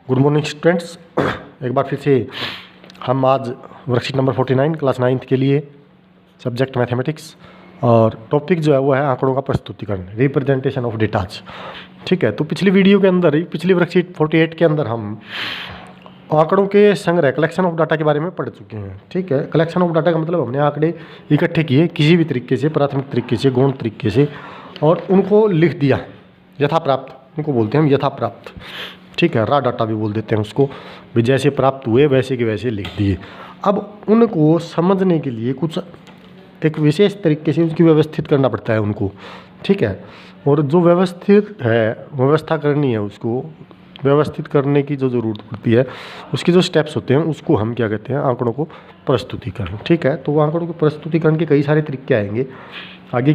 Good morning students. एक बार फिर से हम आज वर्कशीट नंबर 49 क्लास 9th के लिए सब्जेक्ट मैथमेटिक्स और टॉपिक जो है वो है आंकड़ों का प्रस्तुतिकरण, रिप्रेजेंटेशन ऑफ डेटाज। ठीक है, तो पिछली वीडियो के अंदर ही पिछली वर्कशीट 48 के अंदर हम आंकड़ों के संग्रह कलेक्शन ऑफ डाटा के बारे में पढ़ चुके हैं। ठीक है, कलेक्शन ऑफ डाटा का मतलब हमने आंकड़े इकट्ठे किए किसी भी तरीके से, प्राथमिक तरीके से, गौण तरीके से, और उनको लिख दिया यथा प्राप्त, उनको बोलते हैं हम यथा प्राप्त। ठीक है, रा डाटा भी बोल देते हैं उसको, भी जैसे प्राप्त हुए वैसे के वैसे लिख दिए। अब उनको समझने के लिए कुछ एक विशेष तरीके से उसकी व्यवस्थित करना पड़ता है उनको। ठीक है, और जो व्यवस्थित है, व्यवस्था करनी है, उसको व्यवस्थित करने की जो ज़रूरत पड़ती है, उसके जो स्टेप्स होते हैं उसको हम क्या कहते हैं, आंकड़ों को प्रस्तुतिकरण। ठीक है, तो आंकड़ों को प्रस्तुतिकरण के कई सारे तरीके आएंगे, आगे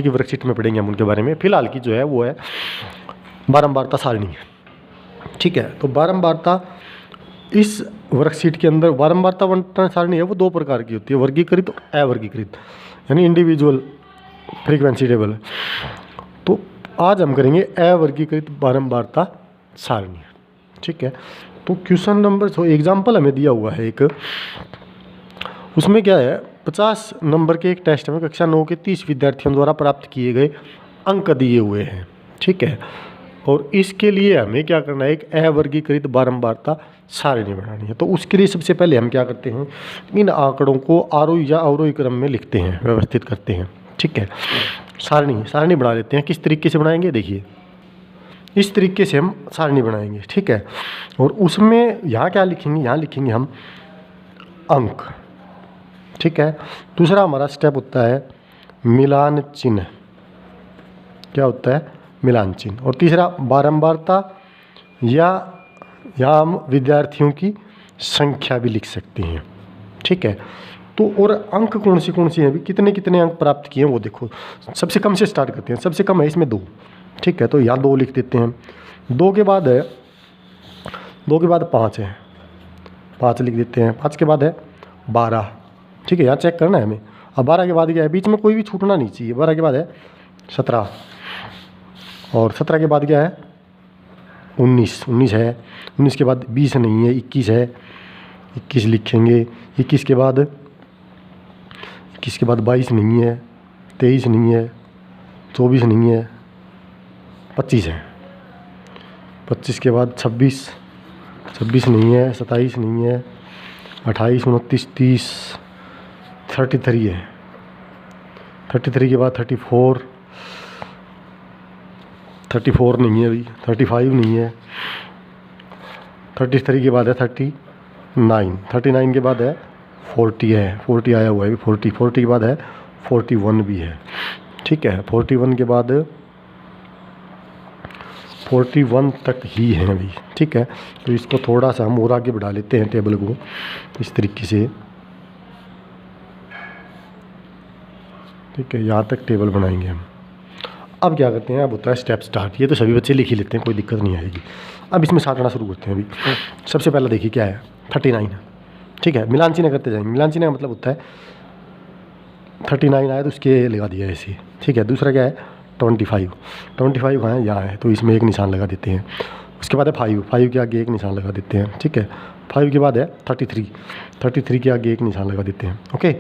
की वर्कशीट में पढ़ेंगे हम उनके बारे में। फिलहाल की जो है वो है बारंबारता सारणी। ठीक है, तो बारंबारता इस वर्कशीट के अंदर बारंबारता बंटन सारणी है वो दो प्रकार की होती है, वर्गीकृत और अवर्गीकृत, यानी इंडिविजुअल फ्रीक्वेंसी टेबल। तो आज हम करेंगे अवर्गीकृत बारंबारता सारणी। ठीक है, तो क्वेश्चन नंबर जो एग्जाम्पल हमें दिया हुआ है एक, उसमें क्या है, 50 नंबर के एक टेस्ट में कक्षा 9 के 30 विद्यार्थियों द्वारा प्राप्त किए गए अंक दिए हुए हैं। ठीक है, और इसके लिए हमें क्या करना है, एक अवर्गीकृत बारंबारता सारणी बनानी है। तो उसके लिए सबसे पहले हम क्या करते हैं, इन आंकड़ों को आरोही या अवरोही क्रम में लिखते हैं, व्यवस्थित करते हैं। ठीक है, सारणी बना लेते हैं। किस तरीके से बनाएंगे, देखिए इस तरीके से हम सारणी बनाएंगे। ठीक है, और उसमें यहाँ क्या लिखेंगे, यहाँ लिखेंगे हम अंक। ठीक है, दूसरा हमारा स्टेप होता है मिलान चिन्ह। क्या होता है, मिलान चिन्ह। और तीसरा बारंबारता, या हम विद्यार्थियों की संख्या भी लिख सकते हैं। ठीक है, तो और अंक कौन सी हैं, कितने कितने अंक प्राप्त किए हैं वो देखो। सबसे कम से स्टार्ट करते हैं, सबसे कम है इसमें 2। ठीक है, तो यहाँ 2 लिख देते हैं। 2 के बाद 5 है, 5 लिख देते हैं। 5 के बाद है 12। ठीक है, यहाँ चेक करना है हमें। अब 12 के बाद क्या है, बीच में कोई भी छूटना नहीं चाहिए। 12 के बाद है 17, और 17 के बाद क्या है 19 है। 19 के बाद 20 नहीं है, 21 है, 21 लिखेंगे। 21 के बाद 22 नहीं है, 23 नहीं है, 24 नहीं है, 25 है। 25 के बाद 26 नहीं है, 27 नहीं है, 28, 29, 30, 33 है। 33 के बाद 34 नहीं है अभी, 35 नहीं है। 33 के बाद है 39 के बाद है 40 है, 40 आया हुआ है अभी। 40 के बाद है 41 भी है। ठीक है, 41 के बाद 41 तक ही है अभी। ठीक है, तो इसको थोड़ा सा हम और आगे बढ़ा लेते हैं टेबल को इस तरीके से। ठीक है, यहाँ तक टेबल बनाएंगे हम। अब क्या करते हैं, अब होता है स्टेप स्टार्ट। ये तो सभी बच्चे लिख ही लेते हैं, कोई दिक्कत नहीं आएगी। अब इसमें साटना शुरू करते हैं अभी। सबसे पहला देखिए क्या है, 39। ठीक है, मिलान चिन्ह करते जाएंगे। मिलान चिन्ह का मतलब होता है 39 आया तो उसके लगा दिया ऐसे। ठीक है, दूसरा क्या है 25 कहाँ है, यहाँ है, तो इसमें एक निशान लगा देते हैं। उसके बाद है 5 के आगे एक निशान लगा देते हैं। ठीक है, 5 के बाद है 33 के आगे एक निशान लगा देते हैं। ओके,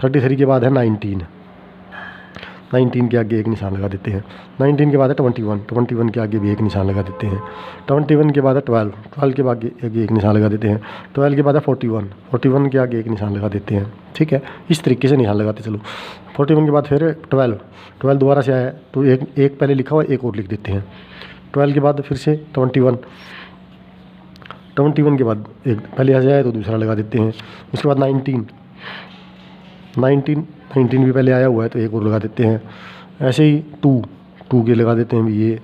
33 के बाद है 19 के आगे एक निशान लगा देते हैं। 19 के बाद है 21 के आगे भी एक निशान लगा देते हैं। 21 के बाद है 12 के बाद आगे एक निशान लगा देते हैं। 12 के बाद है 41 के आगे एक निशान लगा देते हैं। ठीक है, इस तरीके से निशान लगाते चलो। 41 के बाद फिर 12 दोबारा से आया तो एक पहले लिखा हुआ, एक और लिख देते हैं। 12 के बाद फिर से 21 के बाद एक पहले आ जाए तो दूसरा लगा देते हैं। उसके बाद 19 भी पहले आया हुआ है तो एक और लगा देते हैं। ऐसे ही 2 के लगा देते हैं भी ये।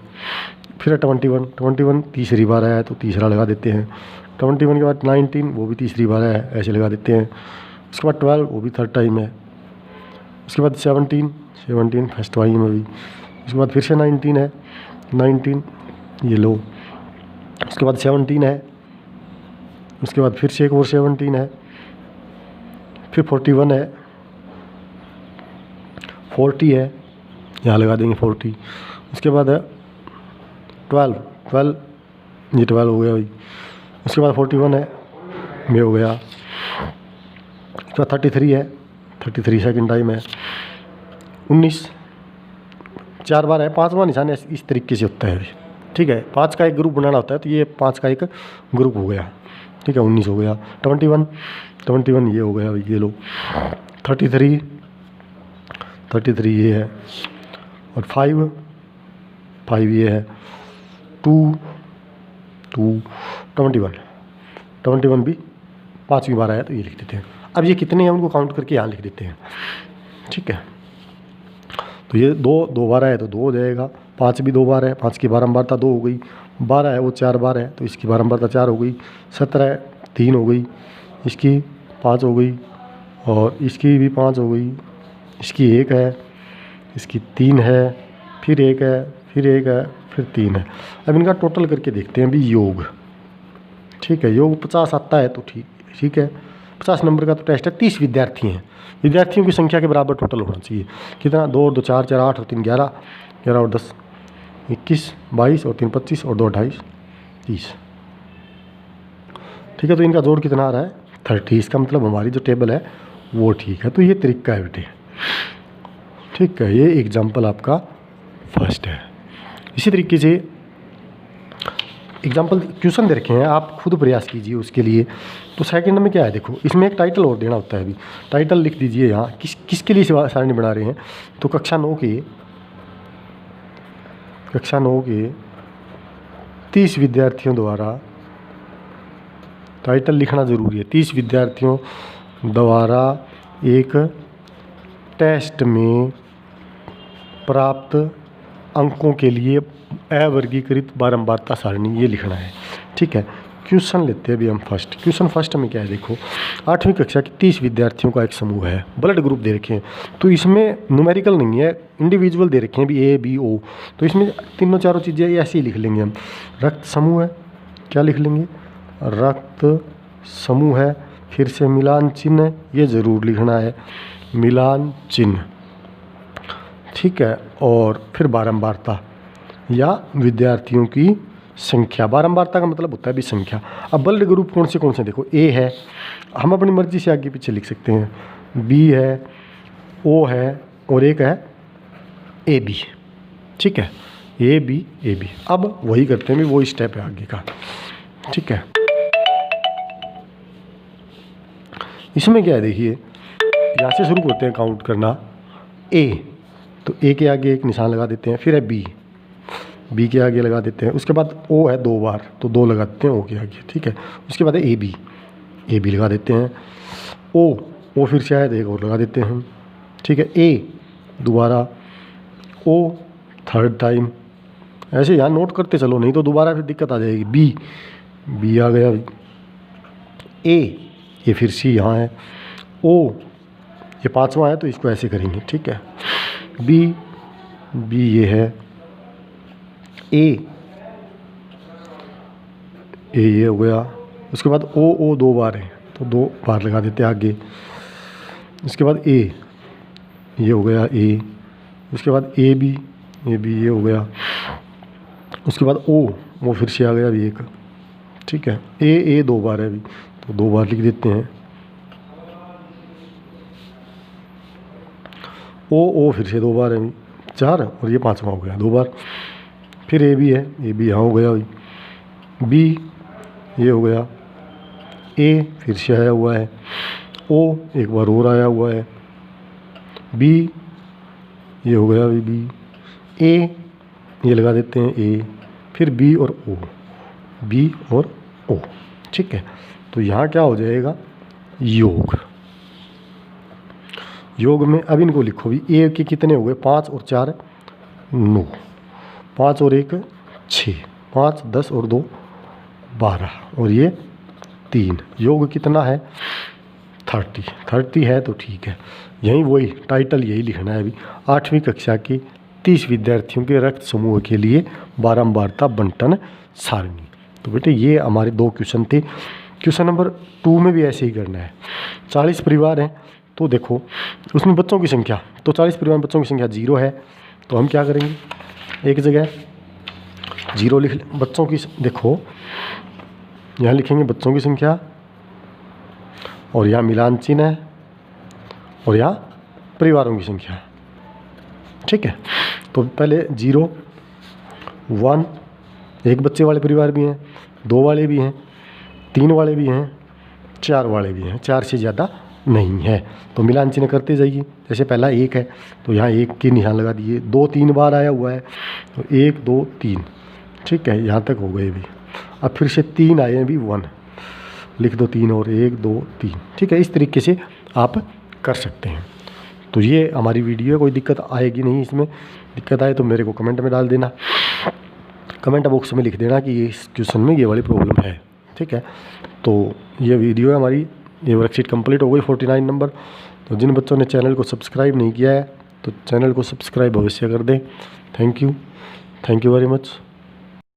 फिर 21 तीसरी बार आया है तो तीसरा लगा देते हैं। 21 के बाद 19 वो भी तीसरी बार आया है, ऐसे लगा देते हैं। उसके बाद 12 वो भी थर्ड टाइम है। उसके बाद 17 फर्स्ट टाइम है भी। उसके बाद फिर से 19 है, 19 ये लो। उसके बाद 17 है, उसके बाद फिर से एक और 17 है, फिर 41 है, 40 है, यहाँ लगा देंगे 40। उसके बाद है 12 ये 12 हो गया भाई। उसके बाद 41 है, ये हो गया। उसके बाद 33 है, 33 सेकंड टाइम है। 19 4 बार है, 5वां निशान इस तरीके से होता है, ठीक है। 5 का एक ग्रुप बनाना होता है, तो ये 5 का एक ग्रुप हो गया, ठीक है। 19 हो गया। 21 ये हो गया, ये लो। 33 ये है, और 5 ये है। 2 21 भी 5वीं बार आया, तो ये लिख देते हैं। अब ये कितने हैं उनको काउंट करके यहाँ लिख देते हैं, ठीक है। तो ये 2 बार आया तो 2 हो जाएगा। 5 भी 2 बार है, 5 की बारंबारता 2 हो गई। 12 है वो 4 बार है, तो इसकी बारंबारता 4 हो गई। 17 है 3 हो गई, इसकी 5 हो गई, और इसकी भी 5 हो गई। इसकी 1 है, इसकी 3 है, फिर 1 है, फिर 1 है, फिर 3 है। अब इनका टोटल करके देखते हैं भी योग, ठीक है। योग 50 आता है तो ठीक है। 50 नंबर का तो टेस्ट है। 30 विद्यार्थी हैं, विद्यार्थियों की संख्या के बराबर टोटल होना चाहिए। कितना? 2 और 2 4, 4 8 और 3 11, 11 और 10 21, 22 और 3 25 और 2 28 30, ठीक है। तो इनका जोड़ कितना आ रहा है? 30। इसका मतलब हमारी जो टेबल है वो ठीक है। तो ये तरीका है बेटे, ठीक है। ये एग्जाम्पल आपका फर्स्ट है। इसी तरीके से एग्जाम्पल क्वेश्चन दे रखे हैं, आप खुद प्रयास कीजिए उसके लिए। तो सेकंड में क्या है देखो, इसमें एक टाइटल और देना होता है। अभी टाइटल लिख दीजिए यहाँ, किसके लिए सारणी बना रहे हैं। तो कक्षा 9 के 30 विद्यार्थियों द्वारा, टाइटल लिखना ज़रूरी है। 30 विद्यार्थियों द्वारा एक टेस्ट में प्राप्त अंकों के लिए अवर्गीकृत बारंबारता सारणी, ये लिखना है, ठीक है। क्वेश्चन लेते हैं अभी हम फर्स्ट। क्वेश्चन फर्स्ट में क्या है देखो, 8वीं कक्षा के 30 विद्यार्थियों का एक समूह है, ब्लड ग्रुप दे रखे हैं। तो इसमें न्यूमेरिकल नहीं है, इंडिविजुअल दे रखे हैं भी A B O। तो इसमें तीनों चारों चीज़ें ऐसे ही लिख लेंगे हम। रक्त समूह है, क्या लिख लेंगे? रक्त समूह है। फिर से मिलान चिन्ह, ये ज़रूर लिखना है, मिलान चिन्ह, ठीक है। और फिर बारंबारता या विद्यार्थियों की संख्या। बारंबारता का मतलब होता है भी संख्या। अब ब्लड ग्रुप कौन से देखो, A है, हम अपनी मर्जी से आगे पीछे लिख सकते हैं। B है, O है, और एक है AB, ठीक है। AB। अब वही करते हैं, वो स्टेप है आगे का, ठीक है। इसमें क्या है देखिए, यहाँ से शुरू करते हैं काउंट करना। A, तो A के आगे एक निशान लगा देते हैं। फिर है B के आगे लगा देते हैं। उसके बाद O है 2 बार, तो 2 लगाते हैं O के आगे, ठीक है। उसके बाद है AB लगा देते हैं। O फिर शायद एक और लगा देते हैं हम, ठीक है। A दोबारा, O थर्ड टाइम, ऐसे यहाँ नोट करते चलो, नहीं तो दोबारा फिर दिक्कत आ जाएगी। B आ गया। A, ये फिर C यहाँ है। O, ये 5वां है, तो इसको ऐसे करेंगे, ठीक है। B ये है। A ये हो गया। उसके बाद O 2 बार है, तो 2 बार लगा देते हैं आगे। उसके बाद A, ये हो गया A। उसके बाद AB ये हो गया। उसके बाद O फिर से आ गया अभी एक, ठीक है। A 2 बार है अभी, तो 2 बार लिख देते हैं। O फिर से 2 बार है अभी, 4, और ये 5वां हो गया 2 बार। फिर AB है, AB यहाँ हो गया अभी। B ये हो गया। A फिर से आया हुआ है। O एक बार और आया हुआ है। B ये हो गया अभी B। A ये लगा देते हैं A। फिर B और O, ठीक है। तो यहाँ क्या हो जाएगा, योग में अब इनको लिखो भी। A के कितने हो गए, 5 और 4 9, 5 और 1 6, 5 10 और 2 12, और ये 3। योग कितना है, 30 है, तो ठीक है। यही वही टाइटल यही लिखना है अभी। 8वीं कक्षा के 30 विद्यार्थियों के रक्त समूह के लिए बारंबारता बंटन सारणी। तो बेटे ये हमारे 2 क्वेश्चन थे। क्वेश्चन नंबर 2 में भी ऐसे ही करना है। 40 परिवार हैं, तो देखो उसमें बच्चों की संख्या, तो 40 परिवार में बच्चों की संख्या 0 है। तो हम क्या करेंगे, एक जगह 0 लिख लें। बच्चों की देखो यहाँ लिखेंगे बच्चों की संख्या, और यहाँ मिलान चिन्ह है, और यहाँ परिवारों की संख्या। ठीक है, तो पहले 0, 1, एक बच्चे वाले परिवार भी हैं, 2 वाले भी हैं, 3 वाले भी हैं, 4 वाले भी हैं, 4 से ज़्यादा नहीं है। तो मिलान चिन्ह करते जाइए। जैसे पहला 1 है तो यहाँ 1 के निशान लगा दिए, 2 3 बार आया हुआ है तो 1 2 3। ठीक है, यहाँ तक हो गए भी। अब फिर से 3 आए हैं भी, 1 लिख दो, 3 और 1 2 3। ठीक है, इस तरीके से आप कर सकते हैं। तो ये हमारी वीडियो है, कोई दिक्कत आएगी नहीं इसमें। दिक्कत आए तो मेरे को कमेंट में डाल देना, कमेंट बॉक्स में लिख देना कि ये इस क्वेश्चन में ये वाली प्रॉब्लम है। ठीक है, तो ये वीडियो है हमारी, ये वर्कशीट कंप्लीट हो गई 49 नंबर। तो जिन बच्चों ने चैनल को सब्सक्राइब नहीं किया है तो चैनल को सब्सक्राइब अवश्य कर दें। Thank you very much.